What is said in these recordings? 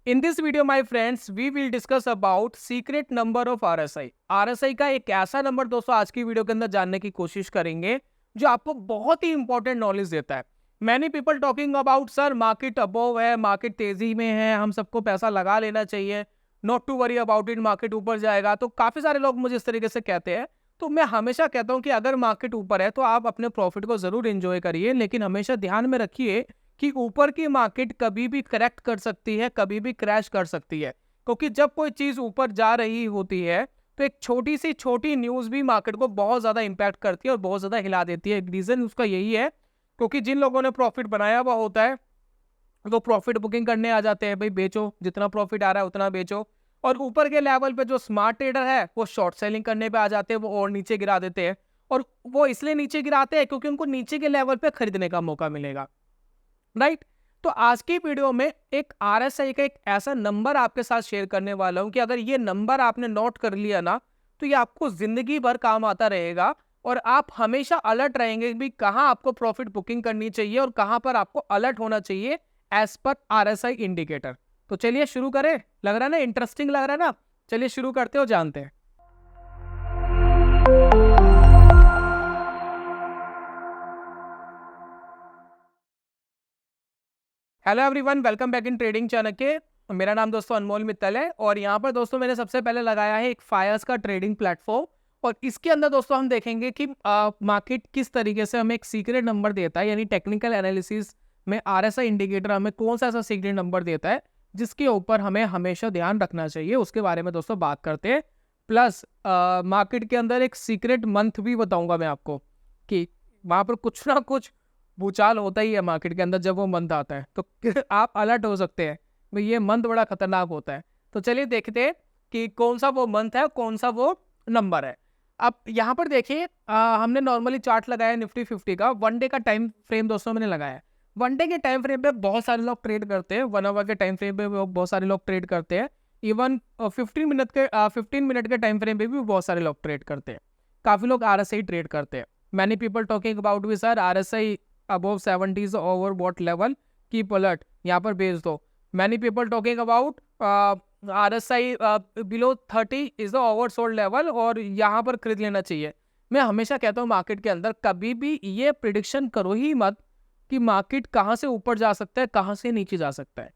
In this video, my friends, we will discuss about secret number of RSI. RSI का एक ऐसा number दोस्तों आज की वीडियो के अंदर जानने की कोशिश करेंगे जो आपको बहुत ही इंपॉर्टेंट नॉलेज देता है. Many people talking about sir market above है, मार्केट तेजी में है, हम सबको पैसा लगा लेना चाहिए, not to worry about it, market ऊपर जाएगा. तो काफी सारे लोग मुझे इस तरीके से कहते हैं. तो मैं हमेशा कहता हूं कि अगर मार्केट ऊपर है तो आप अपने प्रॉफिट को जरूर एंजॉय करिए, लेकिन हमेशा ध्यान में रखिए कि ऊपर की मार्केट कभी भी करेक्ट कर सकती है, कभी भी क्रैश कर सकती है. क्योंकि जब कोई चीज ऊपर जा रही होती है तो एक छोटी सी छोटी न्यूज भी मार्केट को बहुत ज्यादा इंपैक्ट करती है और बहुत ज्यादा हिला देती है. एक रीजन उसका यही है क्योंकि जिन लोगों ने प्रॉफिट बनाया हुआ होता है वो प्रॉफिट बुकिंग करने आ जाते हैं. भाई बेचो, जितना प्रॉफिट आ रहा है उतना बेचो. और ऊपर के लेवल पे जो स्मार्ट ट्रेडर है वो शॉर्ट सेलिंग करने पे आ जाते हैं, वो और नीचे गिरा देते हैं. और वो इसलिए नीचे गिराते हैं क्योंकि उनको नीचे के लेवल पे खरीदने का मौका मिलेगा. राइट. तो आज की वीडियो में एक आरएसआई का एक ऐसा नंबर आपके साथ शेयर करने वाला हूं कि अगर ये नंबर आपने नोट कर लिया ना तो ये आपको जिंदगी भर काम आता रहेगा और आप हमेशा अलर्ट रहेंगे कि कहां आपको प्रॉफिट बुकिंग करनी चाहिए और कहां पर आपको अलर्ट होना चाहिए एज पर आरएसआई इंडिकेटर. तो चलिए शुरू करें. लग रहा है ना इंटरेस्टिंग लग रहा है ना. चलिए शुरू करते हो, जानते हैं. Hello everyone, welcome back in trading Chanakya. मेरा नाम दोस्तों अनमोल मित्तल है और यहाँ पर दोस्तों मैंने सबसे पहले लगाया है एक फायर्स का ट्रेडिंग प्लेटफॉर्म. और इसके अंदर दोस्तों हम देखेंगे कि मार्केट किस तरीके से हमें एक सीक्रेट नंबर देता है, यानी टेक्निकल एनालिसिस में आरएसआई इंडिकेटर हमें कौन सा ऐसा सीक्रेट नंबर देता है जिसके ऊपर हमें हमेशा ध्यान रखना चाहिए, उसके बारे में दोस्तों बात करते हैं. प्लस मार्केट के अंदर एक सीक्रेट मंथ भी बताऊंगा मैं आपको कि वहाँ पर कुछ ना कुछ भूचाल होता ही है मार्केट के अंदर जब वो मंथ आता है. तो आप अलर्ट हो सकते हैं भाई ये मंथ बड़ा खतरनाक होता है. तो चलिए देखते हैं कि कौन सा वो मंथ है, कौन सा वो नंबर है. अब यहाँ पर देखिए हमने नॉर्मली चार्ट लगाया निफ्टी 50 का. वन डे का टाइम फ्रेम दोस्तों मैंने लगाया. वन डे के टाइम फ्रेम पे बहुत सारे लोग ट्रेड करते हैं, 1 आवर के टाइम फ्रेम पे बहुत सारे लोग ट्रेड करते हैं, इवन 15 मिनट के टाइम फ्रेम पे भी बहुत सारे लोग ट्रेड करते हैं. काफी लोग आरएसआई ट्रेड करते हैं. मैनी पीपल टॉकिंग अबाउट भी sir RSI above 70s over what level, keep alert, यहाँ पर भेज दो. many people talking about RSI below 30 is the oversold level और यहाँ पर खरीद लेना चाहिए. मैं हमेशा कहता हूँ मार्केट के अंदर कभी भी ये प्रिडिक्शन करो ही मत कि मार्केट कहाँ से ऊपर जा सकता है, कहाँ से नीचे जा सकता है.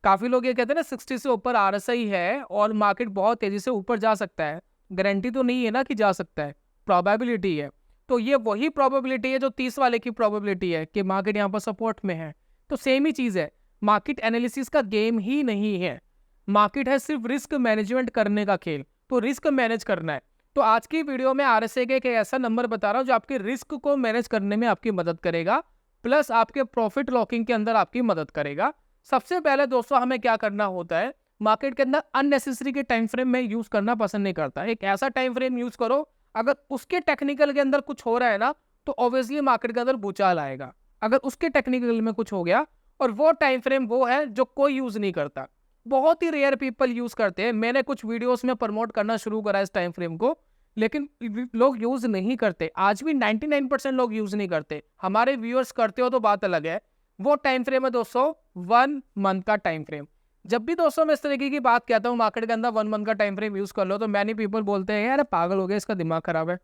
काफी लोग ये कहते हैं ना 60 से ऊपर RSI है और मार्केट बहुत तेजी से ऊपर जा सकता है. गारंटी तो नहीं है ना कि जा सकता है, प्रोबेबिलिटी है. तो ये वही प्रोबेबिलिटी है जो 30 वाले की प्रोबेबिलिटी है कि मार्केट यहाँ पर सपोर्ट में है. तो सेम ही चीज है. मार्केट एनालिसिस का गेम ही नहीं है. मार्केट है सिर्फ रिस्क मैनेजमेंट करने का खेल. तो रिस्क मैनेज करना है. तो आज की वीडियो में आरएसआई का एक ऐसा नंबर बता रहा हूँ जो आपके रिस्क को मैनेज करने में आपकी मदद करेगा, प्लस आपके प्रॉफिट लॉकिंग के अंदर आपकी मदद करेगा. सबसे पहले दोस्तों हमें क्या करना होता है, मार्केट के अंदर अननेसेसरी के टाइम फ्रेम में यूज करना पसंद नहीं करता. एक ऐसा टाइम फ्रेम यूज करो अगर उसके टेक्निकल के अंदर कुछ हो रहा है ना तो ऑब्वियसली मार्केट के अंदर भूचाल आएगा. अगर उसके टेक्निकल में कुछ हो गया और वो टाइम फ्रेम वो है जो कोई यूज नहीं करता, बहुत ही रेयर पीपल यूज करते हैं. मैंने कुछ वीडियोस में प्रमोट करना शुरू करा इस टाइम फ्रेम को, लेकिन लोग यूज नहीं करते. आज भी 99% लोग यूज नहीं करते. हमारे व्यूअर्स करते हो तो बात अलग है. वो टाइम फ्रेम है दोस्तों 1 मंथ का टाइम फ्रेम. जब भी दोस्तों मैं इस तरीके की बात कहता हूँ मार्केट के अंदर 1 मंथ का टाइम फ्रेम यूज कर लो तो मैनी पीपल बोलते हैं यार पागल हो गया, इसका दिमाग खराब है.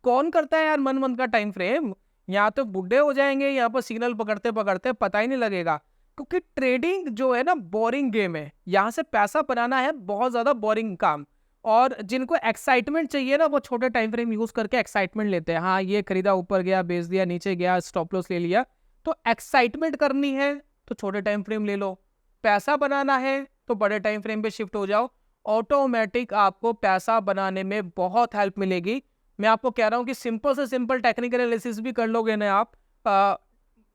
कौन करता है यार 1 मंथ का टाइम फ्रेम? यहाँ तो बुढ़े हो जाएंगे यहाँ पर सिग्नल पकड़ते पकड़ते, पता ही नहीं लगेगा. क्योंकि ट्रेडिंग जो है ना बोरिंग गेम है. यहाँ से पैसा बनाना है बहुत ज्यादा बोरिंग काम. और जिनको एक्साइटमेंट चाहिए ना वो छोटे टाइम फ्रेम यूज करके एक्साइटमेंट लेते हैं. हाँ ये खरीदा, ऊपर गया, बेच दिया, नीचे गया, स्टॉप लॉस ले लिया. तो एक्साइटमेंट करनी है तो छोटे टाइम फ्रेम ले लो. पैसा बनाना है तो बड़े टाइम फ्रेम पे शिफ्ट हो जाओ. ऑटोमेटिक आपको पैसा बनाने में बहुत हेल्प मिलेगी. मैं आपको कह रहा हूं कि सिंपल से सिंपल टेक्निकल एनालिसिस भी कर लोगे ना आप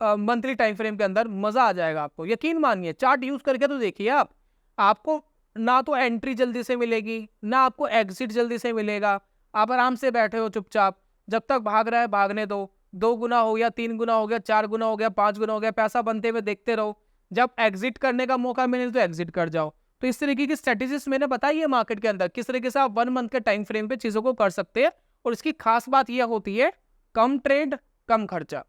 मंथली टाइम फ्रेम के अंदर, मजा आ जाएगा आपको. यकीन मानिए, चार्ट यूज करके तो देखिए आप. आपको ना तो एंट्री जल्दी से मिलेगी ना आपको एग्जिट जल्दी से मिलेगा. आप आराम से बैठे हो चुपचाप, जब तक भाग रहा है भागने दो. 2 गुना हो गया, 3 गुना हो गया, 4 गुना हो गया, 5 गुना हो गया, पैसा बनते हुए देखते रहो. जब एग्जिट करने का मौका मिले तो एग्जिट कर जाओ. तो इस तरीके की स्ट्रेटेजीज मैंने बताई है मार्केट के अंदर किस तरीके से आप 1 मंथ के टाइम फ्रेम पे चीजों को कर सकते हैं. और इसकी खास बात यह होती है कम ट्रेड कम खर्चा.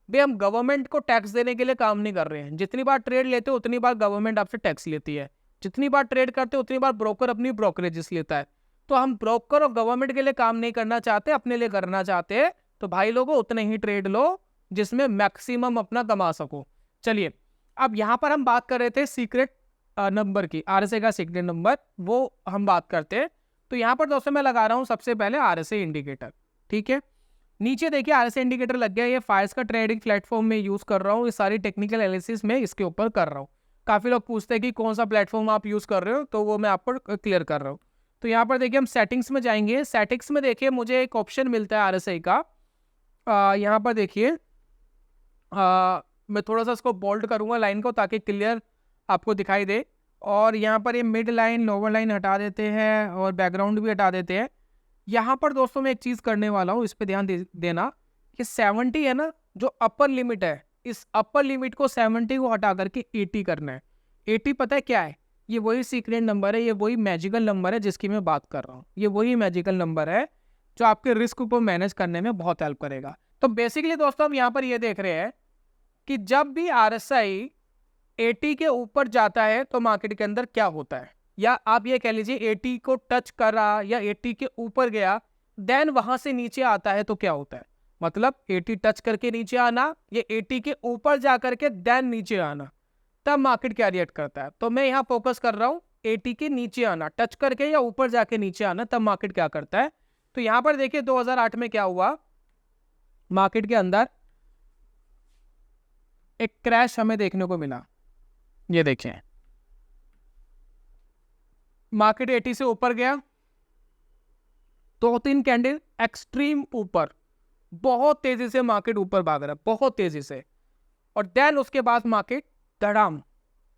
भाई हम गवर्नमेंट को टैक्स देने के लिए काम नहीं कर रहे हैं। जितनी बार ट्रेड लेते हो उतनी बार गवर्नमेंट आपसे टैक्स लेती है, जितनी बार ट्रेड करते हो उतनी बार ब्रोकर अपनी ब्रोकरेजेस लेता है। तो हम ब्रोकर और गवर्नमेंट के लिए काम नहीं करना चाहते, अपने लिए करना चाहते हैं। तो भाई लोगों उतने ही ट्रेड लो जिसमें मैक्सिमम अपना कमा सको। चलिए अब यहाँ पर हम बात कर रहे थे सीक्रेट नंबर की, आरएसए का सीक्रेट नंबर, वो हम बात करते हैं। तो यहाँ पर दोस्तों मैं लगा रहा हूँ सबसे पहले आरएसए इंडिकेटर। ठीक है, नीचे देखिए आरएसए इंडिकेटर लग गया। ये फायर्स का ट्रेडिंग प्लेटफॉर्म में यूज कर रहा हूँ, ये सारी टेक्निकल एनालिसिस में इसके ऊपर कर रहा हूँ। काफी लोग पूछते हैं कि कौन सा प्लेटफॉर्म आप यूज कर रहे हो, तो वो मैं आपको क्लियर कर रहा हूँ। तो यहाँ पर देखिए हम सेटिंग्स में जाएंगे। सेटिंग्स में देखिए मुझे एक ऑप्शन मिलता है आरएसए का। यहाँ पर देखिए मैं थोड़ा सा इसको बोल्ड करूंगा लाइन को ताकि क्लियर आपको दिखाई दे। और यहाँ पर ये मिड लाइन लोअर लाइन हटा देते हैं और बैकग्राउंड भी हटा देते हैं। यहाँ पर दोस्तों मैं एक चीज़ करने वाला हूँ, इस पर ध्यान देना कि 70 है ना जो अपर लिमिट है, इस अपर लिमिट को 70 को हटा करके 80 करना है। 80 पता है क्या है? ये वही सीक्रेट नंबर है, ये वही मैजिकल नंबर है जिसकी मैं बात कर रहा हूँ। ये वही मैजिकल नंबर है जो आपके रिस्क को मैनेज करने में बहुत हेल्प करेगा। तो बेसिकली दोस्तों हम यहाँ पर ये देख रहे हैं कि जब भी आरएसआई 80 के ऊपर जाता है तो मार्केट के अंदर क्या होता है, या आप ये कह लीजिए 80 को टच कर रहा या 80 के ऊपर गया देन वहां से नीचे आता है तो क्या होता है। मतलब 80 टच करके नीचे आना, ये 80 के ऊपर जा करके देन नीचे आना, तब मार्केट क्या रिएक्ट करता है। तो मैं यहाँ फोकस कर रहा हूँ 80 के नीचे आना, टच करके या ऊपर जाके नीचे आना, तब मार्केट क्या करता है। तो यहाँ पर देखिए 2008 में क्या हुआ, मार्केट के अंदर एक क्रैश हमें देखने को मिला। ये देखें मार्केट 80 से ऊपर गया, 2-3 कैंडल एक्सट्रीम ऊपर, बहुत तेजी से मार्केट ऊपर भाग रहा है, बहुत तेजी से। और देन उसके बाद मार्केट धड़ाम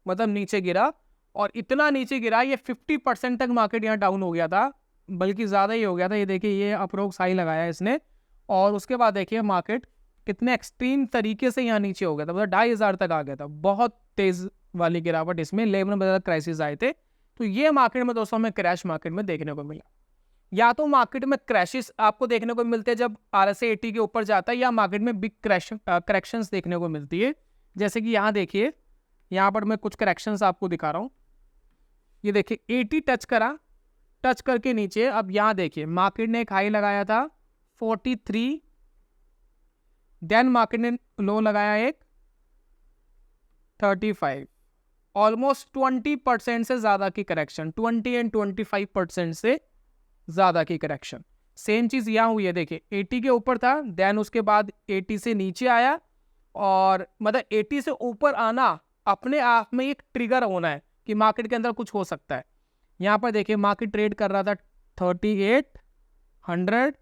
मतलब नीचे गिरा, और इतना नीचे गिरा ये 50% तक मार्केट यहाँ डाउन हो गया था, बल्कि ज़्यादा ही हो गया था। ये देखिए ये अप्रोक्स हाई लगाया इसने, और उसके बाद देखिए मार्केट कितने एक्सट्रीम तरीके से यहाँ नीचे हो गया था, मतलब 2500 तक आ गया था। बहुत तेज वाली गिरावट इसमें, लेमन ब्रदर्स क्राइसिस आए थे। तो ये मार्केट में दोस्तों हमें क्रैश मार्केट में देखने को मिला। या तो मार्केट में क्रैशेस आपको देखने को मिलते हैं जब आरएसए 80 के ऊपर जाता है, या मार्केट में बिग करेक्शंस देखने को मिलती है। जैसे कि यहाँ देखिए, यहाँ पर मैं कुछ करेक्शंस आपको दिखा रहा हूँ। ये देखिए 80 टच करा, टच करके नीचे, अब यहाँ देखिए मार्केट ने एक हाई लगाया था 43, देन मार्केट ने लो लगाया एक 35, ऑलमोस्ट 20% से ज़्यादा की करेक्शन, 20 एंड 25% से ज़्यादा की करेक्शन। सेम चीज़ यहाँ हुई है, देखिए 80 के ऊपर था, देन उसके बाद 80 से नीचे आया, और मतलब 80 से ऊपर आना अपने आप में एक ट्रिगर होना है कि मार्केट के अंदर कुछ हो सकता है। यहाँ पर देखिए मार्केट ट्रेड कर रहा था 3800,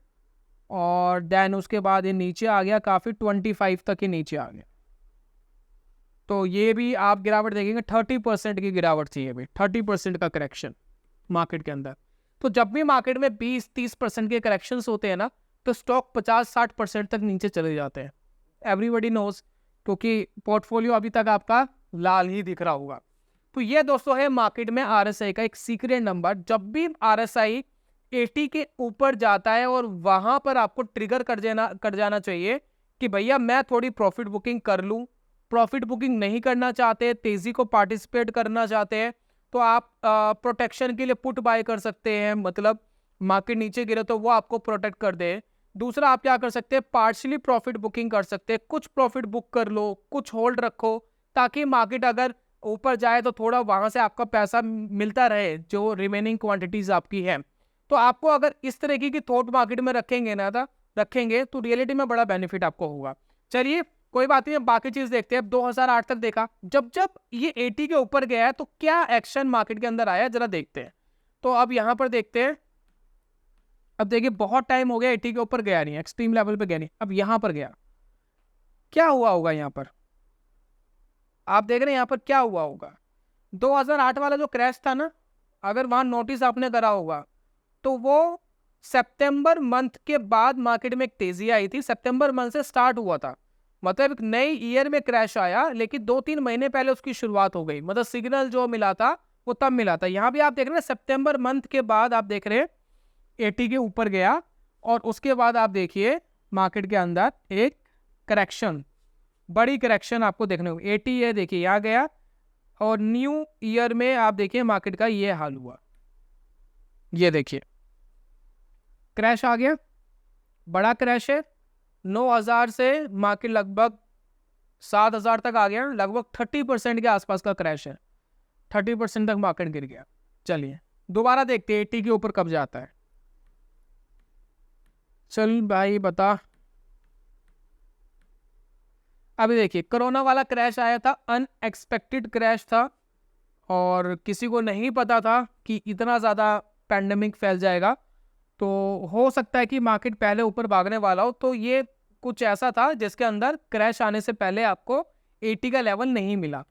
और देन उसके बाद ये नीचे आ गया काफ़ी, 25 तक ही नीचे आ गया। तो ये भी आप गिरावट देखेंगे 30% की गिरावट थी, ये भी 30% का करेक्शन मार्केट के अंदर। तो जब भी मार्केट में 20-30% के करेक्शंस होते हैं ना, तो स्टॉक 50-60% तक नीचे चले जाते हैं। एवरीबडी नोज, क्योंकि पोर्टफोलियो अभी तक आपका लाल ही दिख रहा होगा। तो ये दोस्तों है मार्केट में आरएसआई का एक सीक्रेट नंबर। जब भी आरएसआई 80 के ऊपर जाता है और वहां पर आपको ट्रिगर कर जाना चाहिए कि भैया मैं थोड़ी प्रॉफिट बुकिंग कर लूं। प्रॉफिट बुकिंग नहीं करना चाहते, तेजी को पार्टिसिपेट करना चाहते हैं, तो आप प्रोटेक्शन के लिए पुट बाय कर सकते हैं। मतलब मार्केट नीचे गिरे तो वो आपको प्रोटेक्ट कर दे। दूसरा आप क्या कर सकते हैं, पार्शियली प्रॉफिट बुकिंग कर सकते हैं। कुछ प्रॉफिट बुक कर लो, कुछ होल्ड रखो, ताकि मार्केट अगर ऊपर जाए तो थोड़ा वहां से आपका पैसा मिलता रहे, जो रिमेनिंग क्वांटिटीज आपकी है। तो आपको अगर इस तरीके की थॉट मार्केट में रखेंगे तो रियलिटी में बड़ा बेनिफिट आपको होगा। चलिए कोई बात नहीं, अब बाकी चीज देखते हैं। अब 2008 तक देखा, जब ये 80 के ऊपर गया है तो क्या एक्शन मार्केट के अंदर आया जरा देखते हैं। तो अब यहां पर देखते हैं, अब देखिए बहुत टाइम हो गया 80 के ऊपर गया नहीं, एक्सट्रीम लेवल पे गया नहीं, अब यहां पर गया, क्या हुआ होगा यहाँ पर आप देख रहे हैं यहाँ पर क्या हुआ होगा। 2008 वाला जो क्रैश था ना, अगर वहां नोटिस आपने करा होगा तो वो सितंबर मंथ के बाद मार्केट में एक तेजी आई थी। सितंबर मंथ से स्टार्ट हुआ था, मतलब एक नई ईयर में क्रैश आया, लेकिन 2-3 महीने पहले उसकी शुरुआत हो गई। मतलब सिग्नल जो मिला था वो तब मिला था। यहाँ भी आप देख रहे हैं सितंबर मंथ के बाद आप देख रहे हैं 80 के ऊपर गया, और उसके बाद आप देखिए मार्केट के अंदर एक करेक्शन, बड़ी करेक्शन आपको देखने को 80 ये देखिए यहाँ गया, और न्यू ईयर में आप देखिए मार्केट का ये हाल हुआ, ये देखिए क्रैश आ गया, बड़ा क्रैश है। 9,000 से मार्केट लगभग 7,000 तक आ गया, लगभग 30% के आसपास का क्रैश है, 30% तक मार्केट गिर गया। चलिए दोबारा देखते हैं 80 के ऊपर कब जाता है। चल भाई बता। अभी देखिए कोरोना वाला क्रैश आया था, अनएक्सपेक्टेड क्रैश था, और किसी को नहीं पता था कि इतना ज़्यादा पैंडेमिक फैल जाएगा। तो हो सकता है कि मार्केट पहले ऊपर भागने वाला हो, तो ये कुछ ऐसा था जिसके अंदर क्रैश आने से पहले आपको 80 का लेवल नहीं मिला।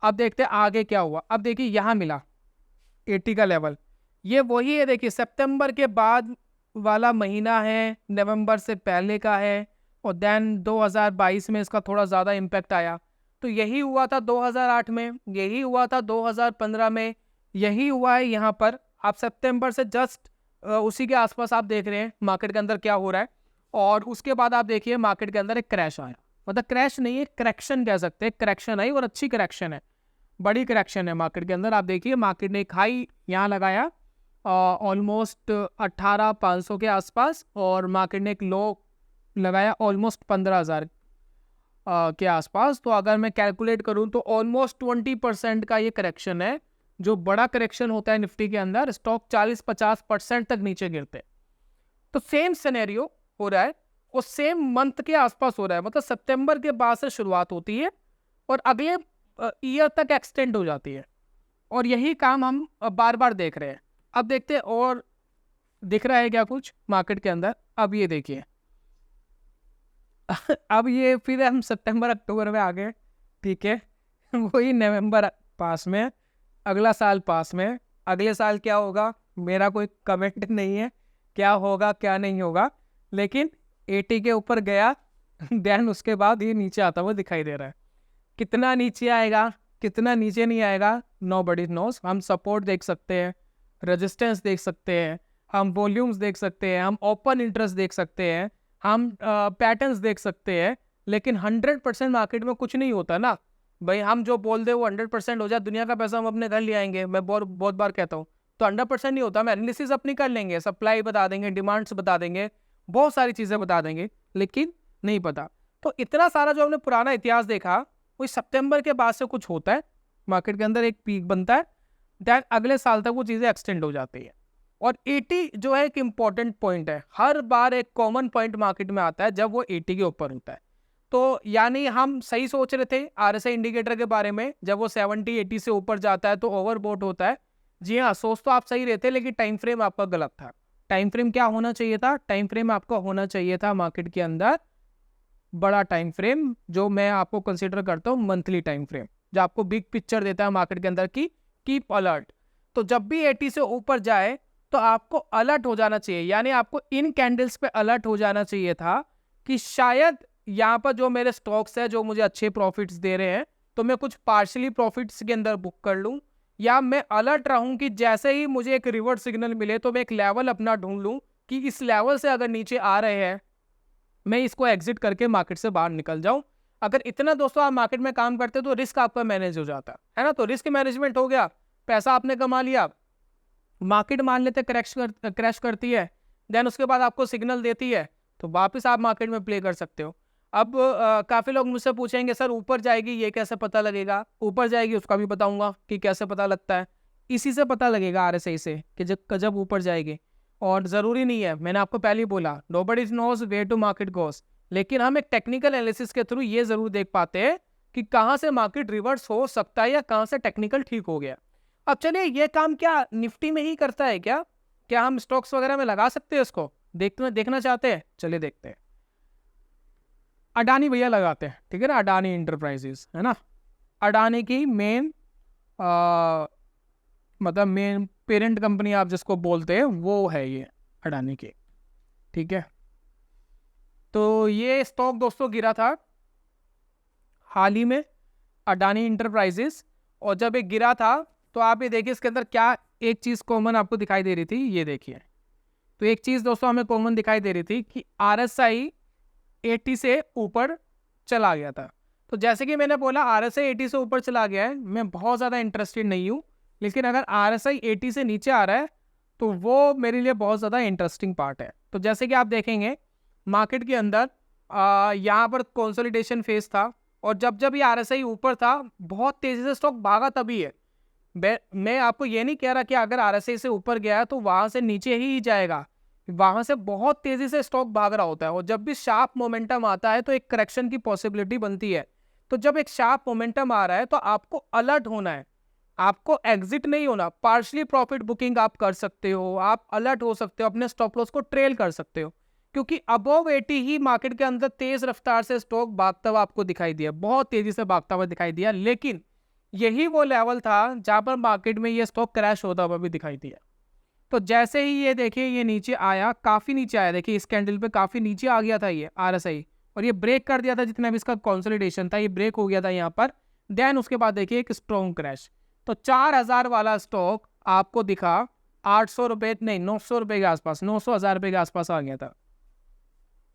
अब देखते हैं आगे क्या हुआ। अब देखिए यहाँ मिला 80 का लेवल, ये वही है, देखिए सितंबर के बाद वाला महीना है, नवंबर से पहले का है, और देन 2022 में इसका थोड़ा ज़्यादा इम्पैक्ट आया। तो यही हुआ था 2008 में, यही हुआ था 2015 में, यही हुआ है यहाँ पर। आप सितंबर से जस्ट उसी के आसपास आप देख रहे हैं मार्केट के अंदर क्या हो रहा है। और उसके बाद आप देखिए मार्केट के अंदर एक क्रैश आया, मतलब क्रैश नहीं है, करेक्शन कह सकते हैं, करेक्शन आई और अच्छी करेक्शन है, बड़ी करेक्शन है मार्केट के अंदर। आप देखिए मार्केट ने एक हाई यहाँ लगाया ऑलमोस्ट 18,500 के आसपास, और मार्केट ने एक लो लगाया ऑलमोस्ट 15,000 के आसपास। तो अगर मैं कैलकुलेट करूं तो ऑलमोस्ट 20% का ये करेक्शन है। जो बड़ा करेक्शन होता है निफ्टी के अंदर, स्टॉक 40-50% तक नीचे गिरते हैं। तो सेम सिनेरियो हो रहा है, और सेम मंथ के आसपास हो रहा है, मतलब सितंबर के बाद से शुरुआत होती है और अगले ईयर तक एक्सटेंड हो जाती है। और यही काम हम बार बार देख रहे हैं। अब देखते हैं और दिख रहा है क्या कुछ मार्केट के अंदर। अब ये देखिए अब ये फिर हम सितंबर अक्टूबर में आ गए, ठीक है। वही नवंबर पास में, अगला साल पास में, अगले साल क्या होगा मेरा कोई कमेंट नहीं है, क्या होगा क्या नहीं होगा, लेकिन 80 के ऊपर गया देन उसके बाद ये नीचे आता हुआ दिखाई दे रहा है। कितना नीचे आएगा कितना नीचे नहीं आएगा, नोबडी नोस। हम सपोर्ट देख सकते हैं, रेजिस्टेंस देख सकते हैं, हम वॉल्यूम्स देख सकते हैं, हम ओपन इंटरेस्ट देख सकते हैं, हम पैटर्न्स देख सकते हैं, लेकिन 100% मार्केट में कुछ नहीं होता ना भाई। हम जो बोल दे वो 100% हो जाए, दुनिया का पैसा हम अपने घर ले आएंगे, मैं बहुत बार कहता हूँ। तो 100% नहीं होता। हम एनालिसिस अपनी कर लेंगे, सप्लाई बता देंगे, डिमांड्स बता देंगे, बहुत सारी चीज़ें बता देंगे, लेकिन नहीं पता। तो इतना सारा जो हमने पुराना इतिहास देखा, वही सितंबर के बाद से कुछ होता है मार्केट के अंदर, एक पीक बनता है, दैन अगले साल तक वो चीज़ें एक्सटेंड हो जाती है। और 80 जो है एक इम्पॉर्टेंट पॉइंट है, हर बार एक कॉमन पॉइंट मार्केट में आता है जब वो 80 के ऊपर होता है। तो यानी हम सही सोच रहे थे RSI इंडिकेटर के बारे में, जब वो 70-80 से ऊपर जाता है तो ओवरबॉट होता है। जी हाँ, सोच तो आप सही रहे थे, लेकिन टाइम फ्रेम आपका गलत था। टाइम फ्रेम क्या होना चाहिए था? टाइम फ्रेम आपका होना चाहिए था मार्केट के अंदर बड़ा टाइम फ्रेम, जो मैं आपको कंसिडर करता हूँ मंथली टाइम फ्रेम, जो आपको बिग पिक्चर देता है मार्केट के अंदर की। Keep alert. तो जब भी 80 से ऊपर जाए तो आपको अलर्ट हो जाना चाहिए, यानी आपको इन कैंडल्स पे अलर्ट हो जाना चाहिए था कि शायद यहाँ पर जो मेरे स्टॉक्स है जो मुझे अच्छे प्रॉफिट्स दे रहे हैं, तो मैं कुछ पार्शली प्रॉफिट्स के अंदर बुक कर लूँ, या मैं अलर्ट रहूँ कि जैसे ही मुझे एक रिवर्स सिग्नल मिले तो मैं एक लेवल अपना ढूंढ लूँ कि इस लेवल से अगर नीचे आ रहे हैं मैं इसको एग्जिट करके मार्केट से बाहर निकल जाऊं। अगर इतना दोस्तों आप मार्केट में काम करते तो रिस्क आपका मैनेज हो जाता है ना। तो रिस्क मैनेजमेंट हो गया, पैसा आपने कमा लिया। मार्केट मान लेते क्रैश करती है, देन उसके बाद आपको सिग्नल देती है, तो वापस आप मार्केट में प्ले कर सकते हो। अब काफ़ी लोग मुझसे पूछेंगे सर ऊपर जाएगी ये कैसे पता लगेगा? ऊपर जाएगी उसका भी बताऊंगा कि कैसे पता लगता है। इसी से पता लगेगा RSI से कि जब ऊपर जाएगी। और ज़रूरी नहीं है, मैंने आपको पहले ही बोला nobody knows where to market goes, लेकिन हम एक टेक्निकल एनालिसिस के थ्रू ये ज़रूर देख पाते हैं कि कहाँ से मार्केट रिवर्स हो सकता है या कहाँ से टेक्निकल ठीक हो गया। अब चलिए ये काम क्या निफ्टी में ही करता है क्या? क्या हम स्टॉक्स वगैरह में लगा सकते हैं इसको? देखना चाहते हैं? चलिए देखते हैं। अडानी भैया लगाते हैं, ठीक है ना, अडानी इंटरप्राइजेस है ना। अडानी की मेन मतलब मेन पेरेंट कंपनी आप जिसको बोलते हैं वो है ये अडानी की, ठीक है। तो ये स्टॉक दोस्तों गिरा था हाल ही में, अडानी इंटरप्राइजेस। और जब ये गिरा था तो आप ये देखिए इसके अंदर क्या एक चीज़ कॉमन आपको दिखाई दे रही थी, ये देखिए। तो एक चीज़ दोस्तों हमें कॉमन दिखाई दे रही थी कि RSI 80 से ऊपर चला गया था। तो जैसे कि मैंने बोला RSI 80 से ऊपर चला गया है, मैं बहुत ज़्यादा इंटरेस्टेड नहीं हूँ, लेकिन अगर RSI 80 से नीचे आ रहा है तो वो मेरे लिए बहुत ज़्यादा इंटरेस्टिंग पार्ट है। तो जैसे कि आप देखेंगे मार्केट के अंदर यहाँ पर कंसोलिडेशन फेज था, और जब जब ये RSI ऊपर था बहुत तेज़ी से स्टॉक भागा तभी है। मैं आपको ये नहीं कह रहा कि अगर RSI से ऊपर गया तो वहाँ से नीचे ही जाएगा, वहाँ से बहुत तेज़ी से स्टॉक भाग रहा होता है, और जब भी शार्प मोमेंटम आता है तो एक करेक्शन की पॉसिबिलिटी बनती है। तो जब एक शार्प मोमेंटम आ रहा है तो आपको अलर्ट होना है, आपको एग्जिट नहीं होना। पार्शली प्रॉफिट बुकिंग आप कर सकते हो, आप अलर्ट हो सकते हो, अपने स्टॉप लॉस को ट्रेल कर सकते हो, क्योंकि अबव 80 ही मार्केट के अंदर तेज रफ्तार से स्टॉक भागता हुआ आपको दिखाई दिया, बहुत तेजी से भागता हुआ दिखाई दिया, लेकिन यही वो लेवल था जहां पर मार्केट में ये स्टॉक क्रैश होता हुआ भी दिखाई दिया। तो जैसे ही ये देखिए ये नीचे आया, काफी नीचे आया, देखिए इस कैंडल पे काफी नीचे आ गया था ये RSI, और ये ब्रेक कर दिया था, जितना भी इसका कंसोलिडेशन था ये ब्रेक हो गया था यहाँ पर। देन उसके बाद देखिए एक स्ट्रॉन्ग क्रैश, तो 4000 वाला स्टॉक आपको दिखा 800 रुपये नहीं 900 रुपये के आसपास, 900 1000 रुपये के आसपास आ गया था,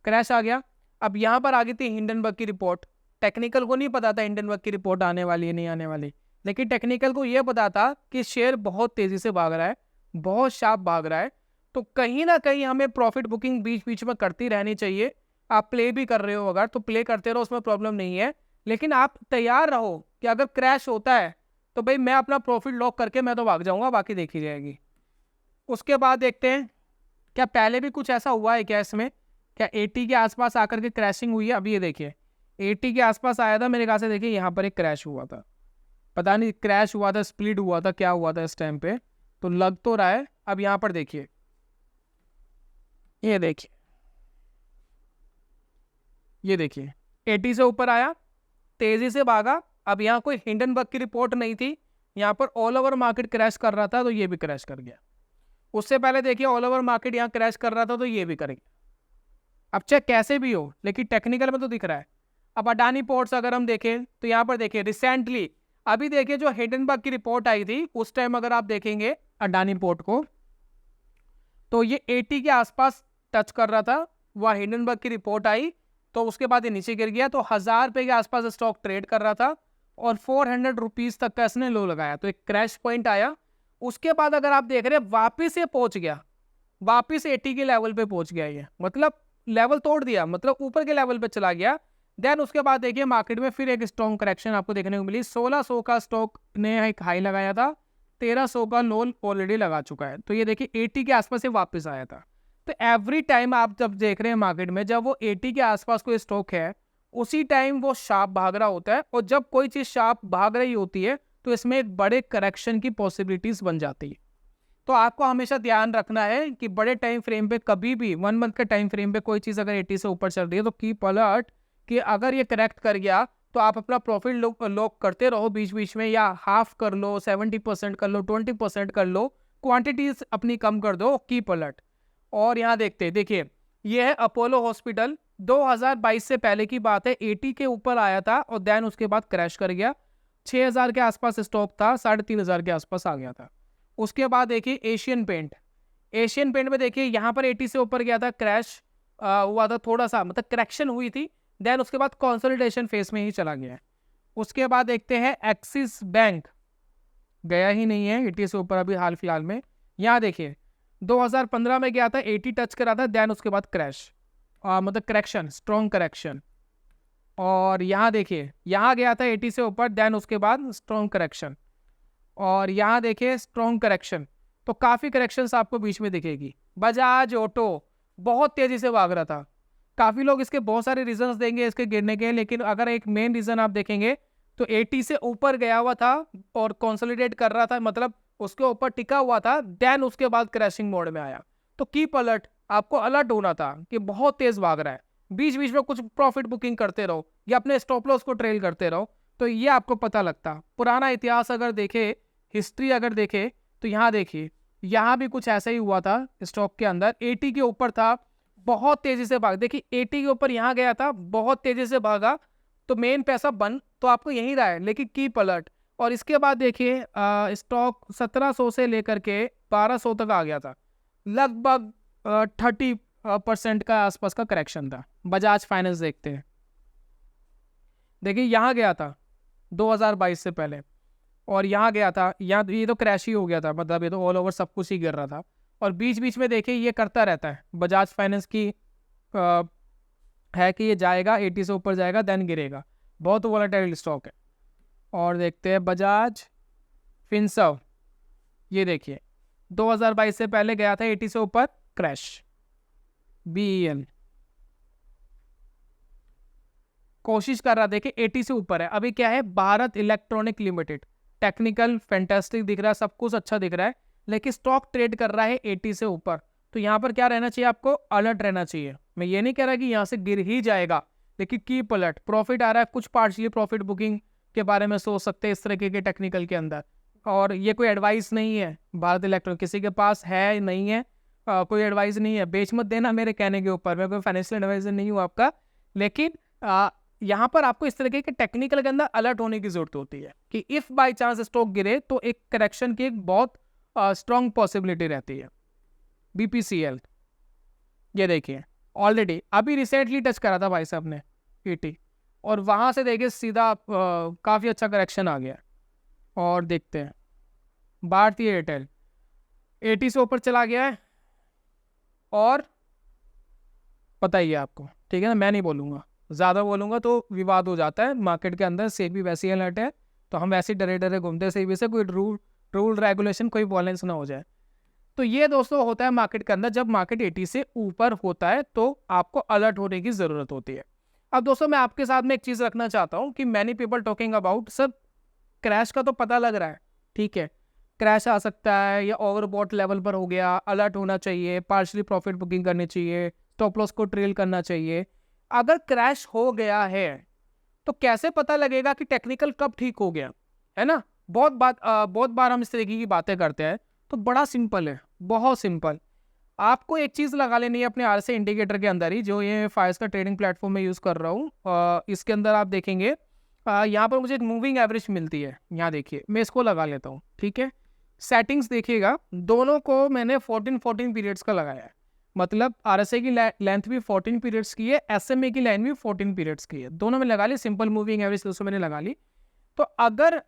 क्रैश आ गया। अब यहाँ पर आ गई थी हिंडनबर्ग की रिपोर्ट। टेक्निकल को नहीं पता था हिंडनबर्ग की रिपोर्ट आने वाली है नहीं आने वाली, लेकिन टेक्निकल को यह पता था कि शेयर बहुत तेजी से भाग रहा है, बहुत शार्प भाग रहा है। तो कहीं ना कहीं हमें प्रॉफिट बुकिंग बीच बीच में करती रहनी चाहिए। आप प्ले भी कर रहे हो अगर तो प्ले करते रहो, उसमें प्रॉब्लम नहीं है, लेकिन आप तैयार रहो कि अगर क्रैश होता है तो भाई मैं अपना प्रॉफिट लॉक करके मैं तो भाग जाऊंगा, बाकी देखी जाएगी। उसके बाद देखते हैं क्या पहले भी कुछ ऐसा हुआ है क्या इसमें, क्या 80 के आसपास आकर के क्रैशिंग हुई है। अब ये देखिए 80 के आसपास आया था मेरे ख्याल से, देखिए यहाँ पर एक क्रैश हुआ था, पता नहीं क्रैश हुआ था, स्प्लिट हुआ था, क्या हुआ था इस टाइम पे, तो लग तो रहा है। अब यहाँ पर देखिए, ये देखिए, ये देखिए 80 से ऊपर आया, तेजी से भागा। अब यहाँ कोई हिंडनबर्ग की रिपोर्ट नहीं थी, यहाँ पर ऑल ओवर मार्केट क्रैश कर रहा था तो ये भी क्रैश कर गया। उससे पहले देखिए ऑल ओवर मार्केट यहाँ क्रैश कर रहा था तो ये भी कर गया। अब चाहे कैसे भी हो, लेकिन टेक्निकल में तो दिख रहा है। अब अडानी पोर्ट्स अगर हम देखें तो यहाँ पर देखिए रिसेंटली, अभी देखिए जो हिंडनबर्ग की रिपोर्ट आई थी उस टाइम अगर आप देखेंगे अडानी पोर्ट को, तो ये 80 के आसपास टच कर रहा था, वह हिंडनबर्ग की रिपोर्ट आई तो उसके बाद ये नीचे गिर गया, तो 1000 रुपये के आसपास स्टॉक ट्रेड कर रहा था और 400 रुपीज तक का इसने लो लगाया, तो एक क्रैश पॉइंट आया। उसके बाद अगर आप देख रहे हैं वापिस ये पहुंच गया, वापिस 80 के लेवल पे पहुंच गया, ये मतलब लेवल तोड़ दिया, मतलब ऊपर के लेवल पे चला गया। देन उसके बाद देखिए मार्केट में फिर एक स्ट्रॉन्ग करेक्शन आपको देखने को मिली। 1600 का स्टॉक ने एक हाई लगाया था, 1300 का लो ऑलरेडी लगा चुका है, तो ये देखिए 80 के आसपास से वापस आया था। तो एवरी टाइम आप जब देख रहे हैं मार्केट में, जब वो 80 के आसपास कोई स्टॉक है उसी टाइम वो शार्प भाग रहा होता है, और जब कोई चीज शार्प भाग रही होती है तो इसमें एक बड़े करेक्शन की पॉसिबिलिटीज बन जाती है। तो आपको हमेशा ध्यान रखना है कि बड़े टाइम फ्रेम पे कभी भी 1 मंथ के टाइम फ्रेम पे कोई चीज अगर 80 से ऊपर चल रही है तो कीप अलर्ट कि अगर ये करेक्ट कर गया तो आप अपना प्रॉफिट लॉक करते रहो बीच बीच में, या हाफ कर लो, 70% कर लो, 20% कर लो, क्वांटिटीज अपनी कम कर दो, कीप अलर्ट। और यहाँ देखते हैं, देखिए ये है अपोलो हॉस्पिटल, 2022 से पहले की बात है, 80 के ऊपर आया था और देन उसके बाद क्रैश कर गया। 6000 के आसपास स्टॉक था, 3500 के आसपास आ गया था। उसके बाद देखिए एशियन पेंट, एशियन पेंट में देखिए यहाँ पर 80 से ऊपर गया था, क्रैश हुआ था थोड़ा सा, मतलब करेक्शन हुई थी, देन उसके बाद कंसोलिडेशन फेज में ही चला गया। उसके बाद देखते हैं एक्सिस बैंक, गया ही नहीं है 80 से ऊपर अभी हाल फिलहाल में। यहाँ देखिए 2015 में गया था, 80 टच करा था, देन उसके बाद क्रैश, मतलब करेक्शन, स्ट्रॉन्ग करेक्शन। और यहाँ देखिए यहाँ गया था 80 से ऊपर, देन उसके बाद स्ट्रॉन्ग करेक्शन, और यहाँ देखिए स्ट्रॉन्ग करेक्शन। तो काफ़ी करेक्शंस आपको बीच में दिखेगी। बजाज ऑटो बहुत तेज़ी से भाग रहा था, काफ़ी लोग इसके बहुत सारे रीजंस देंगे इसके गिरने के, लेकिन अगर एक मेन रीज़न आप देखेंगे तो 80 से ऊपर गया हुआ था और कंसोलिडेट कर रहा था, मतलब उसके ऊपर टिका हुआ था, देन उसके बाद क्रैशिंग मोड में आया। तो कीप अलर्ट, आपको अलर्ट होना था कि बहुत तेज़ भाग रहा है। बीच बीच में कुछ प्रॉफिट बुकिंग करते रहो या अपने स्टॉप लॉस को ट्रेल करते रहो, तो ये आपको पता लगता। पुराना इतिहास अगर देखे, हिस्ट्री अगर देखे, तो यहाँ देखिए यहाँ भी कुछ ऐसा ही हुआ था। स्टॉक के अंदर 80 के ऊपर था, बहुत तेजी से भाग, देखिए 80 के ऊपर यहाँ गया था, बहुत तेजी से भागा, तो मेन पैसा बन तो आपको यहीं रहा है, लेकिन कीप अलर्ट। और इसके बाद देखिए स्टॉक 1700 से लेकर के 1200 तक आ गया था, लगभग 30% का आसपास का करेक्शन था। बजाज फाइनेंस देखते हैं, देखिए यहाँ गया था 2022 से पहले, और यहाँ गया था, यहाँ ये तो क्रैश ही हो गया था, मतलब ये तो ऑल ओवर सब कुछ ही गिर रहा था। और बीच बीच में देखिए ये करता रहता है, बजाज फाइनेंस की है कि ये जाएगा 80 से ऊपर जाएगा देन गिरेगा, बहुत वोलेटाइल स्टॉक है। और देखते हैं बजाज फिनसर्व, ये देखिए 2022 से पहले गया था 80 से ऊपर, क्रैश। BEL कोशिश कर रहा, देखिए 80 से ऊपर है। अभी क्या है, Bharat electronic limited, technical fantastic दिख रहा है, सब कुछ अच्छा दिख रहा है, लेकिन स्टॉक ट्रेड कर रहा है 80 से ऊपर। तो यहाँ पर क्या रहना चाहिए, आपको अलर्ट रहना चाहिए। मैं ये नहीं कह रहा कि यहाँ से गिर ही जाएगा, लेकिन कीप अलर्ट। प्रॉफिट आ रहा है, कुछ पार्शियली प्रॉफिट बुकिंग के बारे में सोच सकते हैं इस तरीके के टेक्निकल के अंदर। और ये कोई एडवाइस नहीं है भारत इलेक्ट्रॉनिक, किसी के पास है नहीं है, कोई एडवाइस नहीं है, बेच मत देना मेरे कहने के ऊपर, मैं कोई फाइनेंशियल एडवाइजर नहीं हूँ आपका। लेकिन यहाँ पर आपको इस तरीके के टेक्निकल के अंदर अलर्ट होने की जरूरत होती है कि इफ बाय चांस स्टॉक गिरे तो एक करेक्शन की एक बहुत स्ट्रॉन्ग पॉसिबिलिटी रहती है। BPCL ये देखिए ऑलरेडी अभी रिसेंटली टच करा था भाई साहब ने 80, और वहां से देखिए सीधा काफी अच्छा करेक्शन आ गया। और देखते हैं भारतीय एयरटेल 80 से ऊपर चला गया है, और पता ही है आपको, ठीक है ना, मैं नहीं बोलूंगा, ज़्यादा बोलूंगा तो विवाद हो जाता है मार्केट के अंदर। सेबी वैसी अलर्ट है, तो हम वैसे डरे डरे घूमते, सेबी से कोई रूल रेगुलेशन कोई वॉलेंस ना हो जाए। तो ये दोस्तों होता है मार्केट के अंदर, जब मार्केट 80 से ऊपर होता है तो आपको अलर्ट होने की ज़रूरत होती है। अब दोस्तों मैं आपके साथ में एक चीज़ रखना चाहता हूँ कि मैनी पीपल टॉकिंग अबाउट, सब क्रैश का तो पता लग रहा है, ठीक है, क्रैश आ सकता है या ओवरबॉट लेवल पर हो गया, अलर्ट होना चाहिए, पार्शली प्रॉफिट बुकिंग करनी चाहिए, स्टॉप लॉस को ट्रेल करना चाहिए। अगर क्रैश हो गया है तो कैसे पता लगेगा कि टेक्निकल कब ठीक हो गया, है ना। बहुत बार हम इस तरीके की बातें करते हैं, तो बड़ा सिंपल है, बहुत सिंपल। आपको एक चीज़ लगा लेनी है अपने RSI इंडिकेटर के अंदर ही, जो ये फायर्स का ट्रेडिंग प्लेटफॉर्म में यूज़ कर रहा हूँ। इसके अंदर आप देखेंगे यहाँ पर मुझे एक मूविंग एवरेज मिलती है, यहाँ देखिए मैं इसको लगा लेता हूँ, ठीक है। सेटिंग्स देखिएगा, दोनों को मैंने 14 पीरियड्स का लगाया है, मतलब RSI की लेंथ भी 14 पीरियड्स की है, SMA की लाइन भी 14 पीरियड्स की है, दोनों में लगा ली। सिंपल मूविंग एवरेज दोस्तों मैंने लगा ली। तो अगर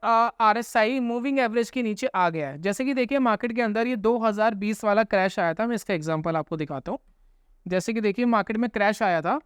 RSI मूविंग एवरेज के नीचे आ गया है, जैसे कि देखिए मार्केट के अंदर ये 2020 वाला क्रैश आया था, मैं इसका एग्जांपल आपको दिखाता हूँ। जैसे कि देखिए मार्केट में क्रैश आया था,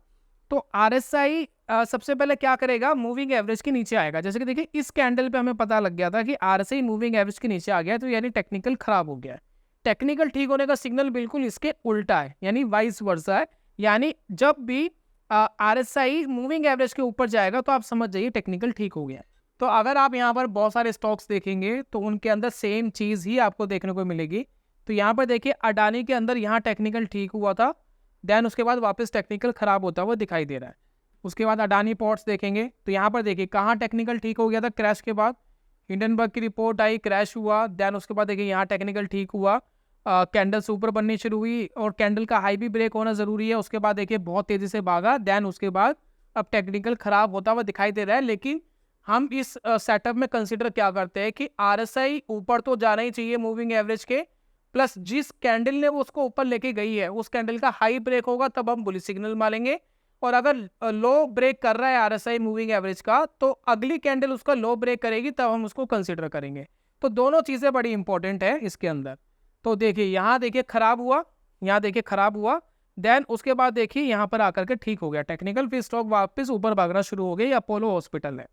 तो RSI सबसे पहले क्या करेगा, मूविंग एवरेज के नीचे आएगा। जैसे कि देखिए इस कैंडल पे हमें पता लग गया था कि RSI मूविंग एवरेज के नीचे आ गया, तो यानी टेक्निकल खराब हो गया है। टेक्निकल ठीक होने का सिग्नल बिल्कुल इसके उल्टा है, यानी वाइस वर्सा है। यानी जब भी RSI मूविंग एवरेज के ऊपर जाएगा तो आप समझ जाइए टेक्निकल ठीक हो गया। तो अगर आप यहाँ पर बहुत सारे स्टॉक्स देखेंगे तो उनके अंदर सेम चीज़ ही आपको देखने को मिलेगी। तो यहाँ पर देखिए अडानी के अंदर यहाँ टेक्निकल ठीक हुआ था, देन उसके बाद वापस टेक्निकल खराब होता हुआ दिखाई दे रहा है। उसके बाद अडानी पोर्ट्स देखेंगे तो यहाँ पर देखिए कहाँ टेक्निकल ठीक हो गया था, क्रैश के बाद हिंडनबर्ग की रिपोर्ट आई, क्रैश हुआ, देन उसके बाद देखिए यहाँ टेक्निकल ठीक हुआ, कैंडल्स ऊपर बननी शुरू हुई और कैंडल का हाई भी ब्रेक होना जरूरी है। उसके बाद देखिए बहुत तेजी से भागा, देन उसके बाद अब टेक्निकल खराब होता हुआ दिखाई दे रहा है। लेकिन हम इस सेटअप में कंसीडर क्या करते हैं कि RSI ऊपर तो जाना ही चाहिए मूविंग एवरेज के, प्लस जिस कैंडल ने वो उसको ऊपर लेके गई है उस कैंडल का हाई ब्रेक होगा तब हम बुलिश सिग्नल मारेंगे, और अगर लो ब्रेक कर रहा है RSI मूविंग एवरेज का तो अगली कैंडल उसका लो ब्रेक करेगी तब हम उसको कंसीडर करेंगे। तो दोनों चीज़ें बड़ी इंपॉर्टेंट है इसके अंदर। तो देखिए यहाँ देखिए खराब हुआ, यहाँ देखिए खराब हुआ, देन उसके बाद देखिए यहाँ पर आकर के ठीक हो गया टेक्निकल, फिर स्टॉक वापस ऊपर भागना शुरू हो गया। अपोलो हॉस्पिटल है,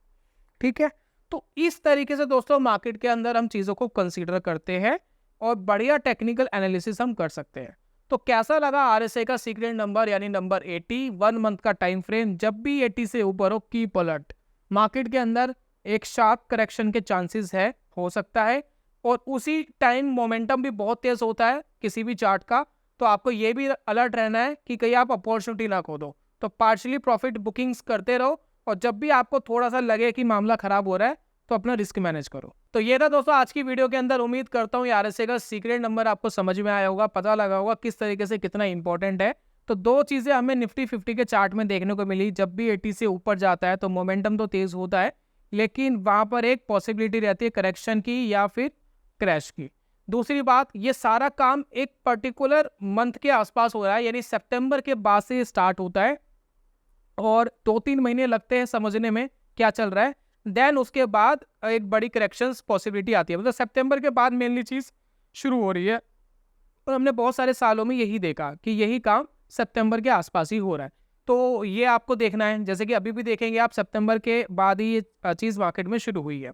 ठीक है। तो इस तरीके से दोस्तों मार्केट के अंदर हम चीज़ों को कंसीडर करते हैं और बढ़िया टेक्निकल एनालिसिस हम कर सकते हैं। तो कैसा लगा RSI का सीक्रेट नंबर यानी नंबर 80, 1 मंथ का टाइम फ्रेम, जब भी 80 से ऊपर हो कीप अलर्ट। मार्केट के अंदर एक शार्प करेक्शन के चांसेस है, हो सकता है, और उसी टाइम मोमेंटम भी बहुत तेज होता है किसी भी चार्ट का। तो आपको ये भी अलर्ट रहना है कि कहीं आप अपॉर्चुनिटी ना खो दो। तो पार्शियली प्रॉफिट बुकिंग्स करते रहो, और जब भी आपको थोड़ा सा लगे कि मामला खराब हो रहा है तो अपना रिस्क मैनेज करो। तो ये था दोस्तों आज की वीडियो के अंदर। उम्मीद करता हूँ RSI का सीक्रेट नंबर आपको समझ में आया होगा, पता लगा होगा किस तरीके से कितना इंपॉर्टेंट है। तो दो चीज़ें हमें निफ्टी 50 के चार्ट में देखने को मिली, जब भी 80 से ऊपर जाता है तो मोमेंटम तो तेज होता है, लेकिन वहाँ पर एक पॉसिबिलिटी रहती है करेक्शन की या फिर क्रैश की। दूसरी बात, ये सारा काम एक पर्टिकुलर मंथ के आसपास हो रहा है, यानी सितंबर के बाद से स्टार्ट होता है और 2-3 महीने लगते हैं समझने में क्या चल रहा है, देन उसके बाद एक बड़ी करेक्शंस पॉसिबिलिटी आती है। मतलब सितंबर के बाद मेनली चीज़ शुरू हो रही है और हमने बहुत सारे सालों में यही देखा कि यही काम सितंबर के आसपास ही हो रहा है। तो ये आपको देखना है, जैसे कि अभी भी देखेंगे आप, सितंबर के बाद ही ये चीज़ मार्केट में शुरू हुई है।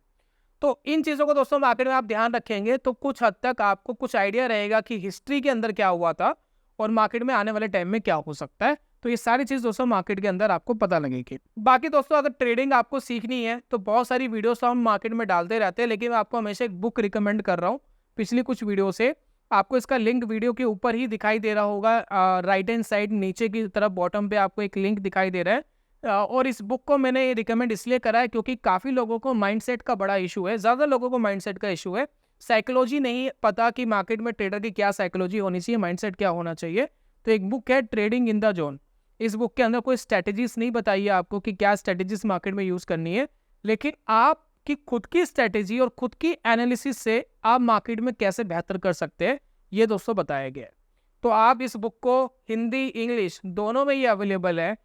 तो इन चीज़ों को दोस्तों मार्केट में आप ध्यान रखेंगे तो कुछ हद तक आपको कुछ आइडिया रहेगा कि हिस्ट्री के अंदर क्या हुआ था और मार्केट में आने वाले टाइम में क्या हो सकता है। तो ये सारी चीज़ दोस्तों मार्केट के अंदर आपको पता लगेगी। बाकी दोस्तों अगर ट्रेडिंग आपको सीखनी है तो बहुत सारी वीडियोस तो हम मार्केट में डालते रहते हैं, लेकिन मैं आपको हमेशा एक बुक रिकमेंड कर रहा हूँ पिछली कुछ वीडियो से। आपको इसका लिंक वीडियो के ऊपर ही दिखाई दे रहा होगा, राइट हैंड साइड नीचे की तरफ बॉटम पे आपको एक लिंक दिखाई दे रहा है। और इस बुक को मैंने रिकमेंड इसलिए करा है क्योंकि काफ़ी लोगों को माइंडसेट का बड़ा इशू है, ज़्यादा लोगों को माइंडसेट का इशू है। साइकोलॉजी नहीं पता कि मार्केट में ट्रेडर की क्या साइकोलॉजी होनी चाहिए, माइंडसेट क्या होना चाहिए। तो एक बुक है ट्रेडिंग इन द जोन। इस बुक के अंदर कोई स्ट्रेटेजीज नहीं बताइए आपको कि क्या स्ट्रेटेजीज मार्केट में यूज़ करनी है, लेकिन आपकी खुद की स्ट्रेटेजी और खुद की एनालिसिस से आप मार्केट में कैसे बेहतर कर सकते हैं, ये दोस्तों बताया गया है। तो आप इस बुक को हिंदी इंग्लिश दोनों में ही अवेलेबल है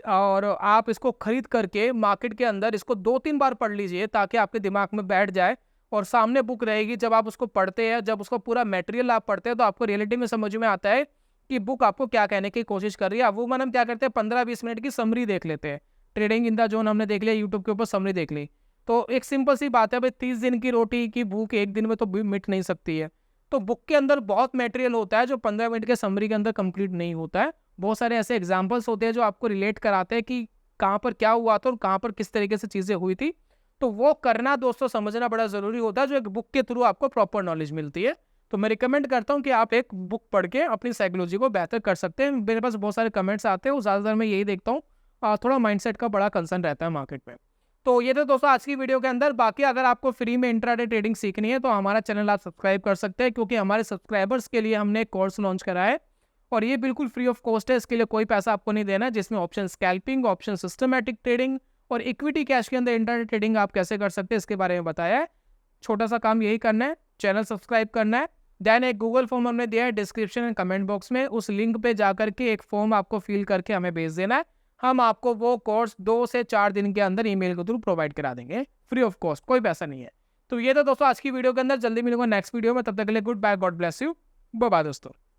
और आप इसको खरीद करके मार्केट के अंदर इसको 2-3 बार पढ़ लीजिए ताकि आपके दिमाग में बैठ जाए और सामने बुक रहेगी। जब आप उसको पढ़ते हैं, जब उसको पूरा मटेरियल आप पढ़ते हैं तो आपको रियलिटी में समझ में आता है कि बुक आपको क्या कहने की कोशिश कर रही है। वो हम क्या करते हैं 15-20 मिनट की समरी देख लेते हैं। ट्रेडिंग इन द जोन हमने देख लिया, यूट्यूब के ऊपर समरी देख ली। तो एक सिंपल सी बात है भाई, 30 दिन की रोटी की भूख एक दिन में तो मिट नहीं सकती है। तो बुक के अंदर बहुत मटेरियल होता है जो 15 मिनट के समरी के अंदर कंप्लीट नहीं होता है। बहुत सारे ऐसे एग्जाम्पल्स होते हैं जो आपको रिलेट कराते हैं कि कहाँ पर क्या हुआ था और कहाँ पर किस तरीके से चीज़ें हुई थी। तो वो करना दोस्तों समझना बड़ा ज़रूरी होता है, जो एक बुक के थ्रू आपको प्रॉपर नॉलेज मिलती है। तो मैं रिकमेंड करता हूँ कि आप एक बुक पढ़ के अपनी साइकोलॉजी को बेहतर कर सकते हैं। मेरे पास बहुत सारे कमेंट्स आते हैं, वो ज़्यादातर मैं यही देखता हूँ, थोड़ा माइंडसेट का बड़ा कंसर्न रहता है मार्केट में। तो ये तो दोस्तों आज की वीडियो के अंदर। बाकी अगर आपको फ्री में इंट्राडे ट्रेडिंग सीखनी है तो हमारा चैनल आप सब्सक्राइब कर सकते हैं, क्योंकि हमारे सब्सक्राइबर्स के लिए हमने एक कोर्स लॉन्च करा है और ये बिल्कुल फ्री ऑफ कॉस्ट है। इसके लिए कोई पैसा आपको नहीं देना है, जिसमें option scalping, option systematic trading और इक्विटी कैश के अंदर इंट्राडे ट्रेडिंग आप कैसे कर सकते हैं इसके बारे में बताया है। छोटा सा काम यही करना है, चैनल सब्सक्राइब करना है। देन एक गूगल फॉर्म हमने दिया है डिस्क्रिप्शन एंड कमेंट बॉक्स में, उस लिंक पे जाकर के एक फॉर्म आपको फिल करके हमें भेज देना है। हम आपको वो कोर्स 2 से 4 दिन के अंदर ईमेल के थ्रू प्रोवाइड करा देंगे, फ्री ऑफ कॉस्ट, कोई पैसा नहीं है। तो ये तो दोस्तों आज की वीडियो के अंदर। जल्दी मिलूंगा नेक्स्ट वीडियो में, तब तक के लिए goodbye, God bless you, bye bye दोस्तों।